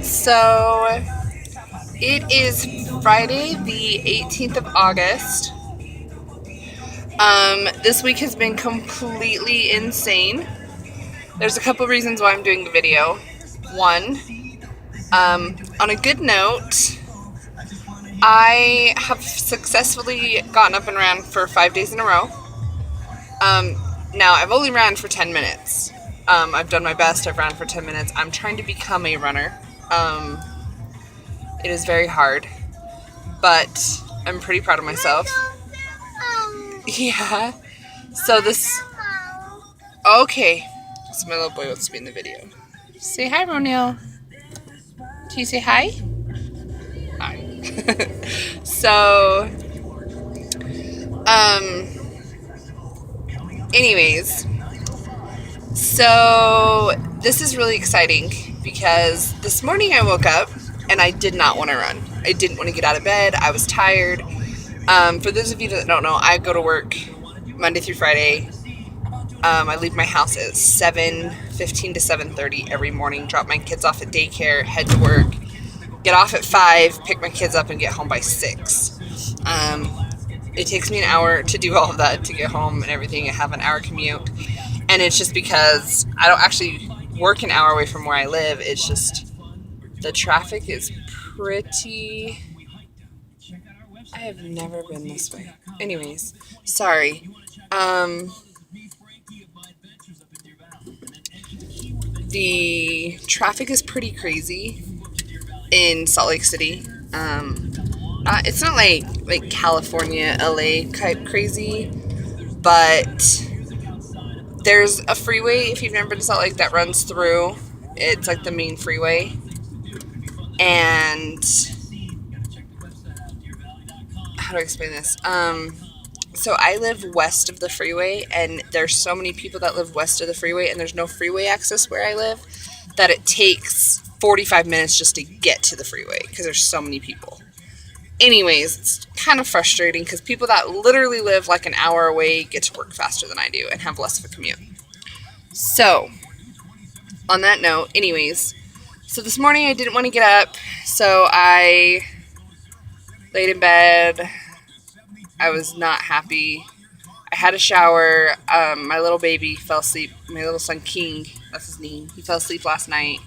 So it is Friday, the 18th of August. This week has been completely insane. There's a couple reasons why I'm doing the video. One, on a good note, I have successfully gotten up and ran for 5 days in a row. Now, I've only ran for 10 minutes. I've done my best. I've ran for 10 minutes. I'm trying to become a runner. It is very hard, but I'm pretty proud of myself. Yeah. So this. Okay. So my little boy wants to be in the video. Say hi, Ronil. Can you say hi? Hi. So, anyways, so this is really exciting because this morning I woke up and I did not want to run. I didn't want to get out of bed. I was tired. For those of you that don't know, I go to work Monday through Friday. I leave my house at 7:15 to 7:30 every morning, drop my kids off at daycare, head to work, get off at 5, pick my kids up, and get home by 6. It takes me an hour to do all of that, to get home and everything. I have an hour commute. And it's just because I don't actually work an hour away from where I live. It's just the traffic is pretty... I have never been this way. Anyways, sorry. The traffic is pretty crazy in Salt Lake City. It's not like California, LA type crazy, but there's a freeway, if you've never been to Salt Lake, that runs through. It's like the main freeway. And how do I explain this? So I live west of the freeway, and there's so many people that live west of the freeway, and there's no freeway access where I live, that it takes 45 minutes just to get to the freeway because there's so many people. Anyways, it's kind of frustrating because people that literally live like an hour away get to work faster than I do and have less of a commute. So, on that note, anyways, so this morning I didn't want to get up, so I laid in bed. I was not happy. I had a shower. My little baby fell asleep. My little son King, that's his name, he fell asleep last night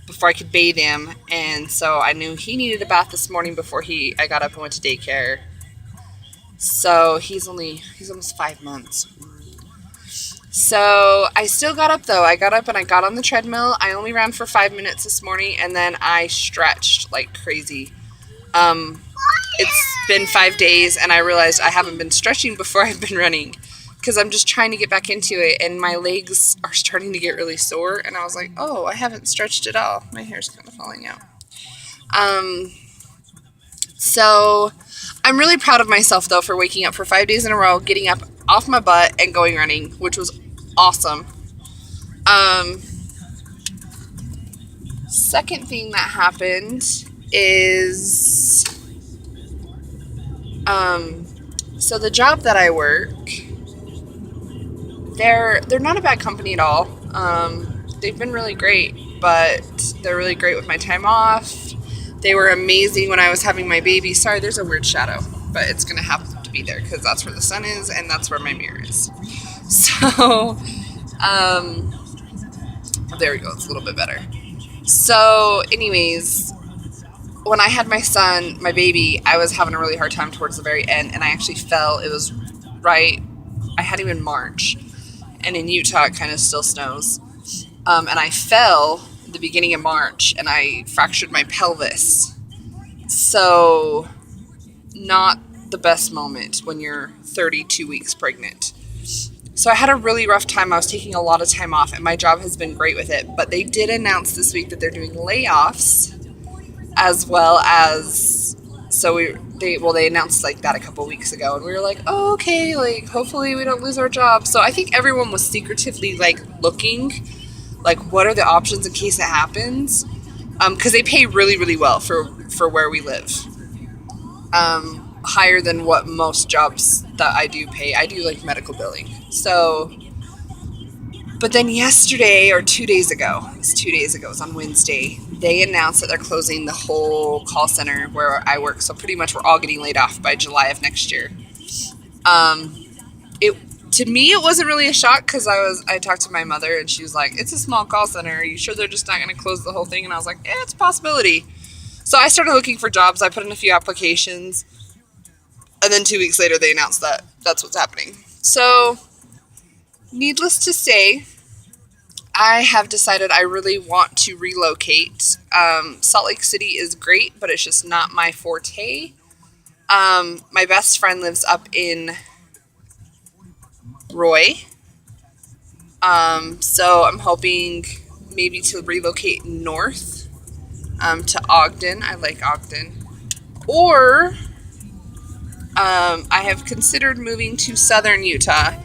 before I could bathe him, and so I knew he needed a bath this morning before I got up and went to daycare. So he's almost 5 months. So I still got up though. I got up and I got on the treadmill. I only ran for 5 minutes this morning, and then I stretched like crazy. It's been 5 days, and I realized I haven't been stretching before I've been running because I'm just trying to get back into it, and my legs are starting to get really sore, and I was like, oh, I haven't stretched at all. My hair's kind of falling out. So I'm really proud of myself, though, for waking up for 5 days in a row, getting up off my butt and going running, which was awesome. Second thing that happened is... so the job that I work, they're not a bad company at all. They've been really great, but they're really great with my time off. They were amazing when I was having my baby. Sorry, there's a weird shadow, but it's going to have to be there because that's where the sun is and that's where my mirror is. So, there we go. It's a little bit better. So, anyways, when I had my son, my baby, I was having a really hard time towards the very end, and I actually fell. It was right, I had him in March, and in Utah it kind of still snows, and I fell at the beginning of March, and I fractured my pelvis. So, not the best moment when you're 32 weeks pregnant. So I had a really rough time. I was taking a lot of time off, and my job has been great with it, but they did announce this week that they're doing layoffs, as well as, so they announced like that a couple weeks ago, and we were like, oh, okay, like hopefully we don't lose our job. So I think everyone was secretively like looking, like what are the options in case it happens, because they pay really, really well for where we live, higher than what most jobs that I do pay. I do like medical billing, so But then yesterday, or 2 days ago, it was 2 days ago, it was on Wednesday, they announced that they're closing the whole call center where I work. So pretty much we're all getting laid off by July of next year. Um, it to me it wasn't really a shock because I talked to my mother and she was like, "It's a small call center. Are you sure they're just not going to close the whole thing?" And I was like, "Yeah, it's a possibility." So I started looking for jobs. I put in a few applications, and then 2 weeks later they announced that that's what's happening. So, needless to say, I have decided I really want to relocate. Salt Lake City is great, but it's just not my forte. My best friend lives up in Roy. So I'm hoping maybe to relocate north to Ogden. I like Ogden. Or I have considered moving to southern Utah.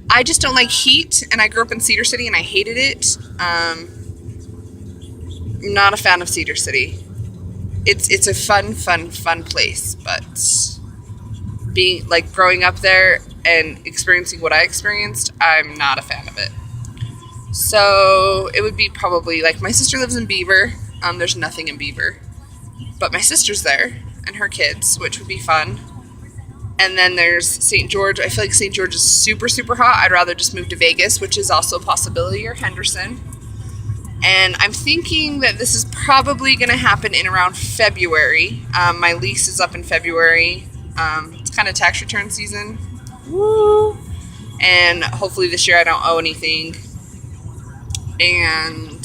I just don't like heat, and I grew up in Cedar City and I hated it. I'm not a fan of Cedar City. It's a fun place, but being like growing up there and experiencing what I experienced, I'm not a fan of it. So it would be probably like my sister lives in Beaver. There's nothing in Beaver, but my sister's there and her kids, which would be fun. And then there's St. George. I feel like St. George is super hot. I'd rather just move to Vegas, which is also a possibility, or Henderson. And I'm thinking that this is probably going to happen in around February. My lease is up in February. It's kind of tax return season. Woo! And hopefully this year I don't owe anything. And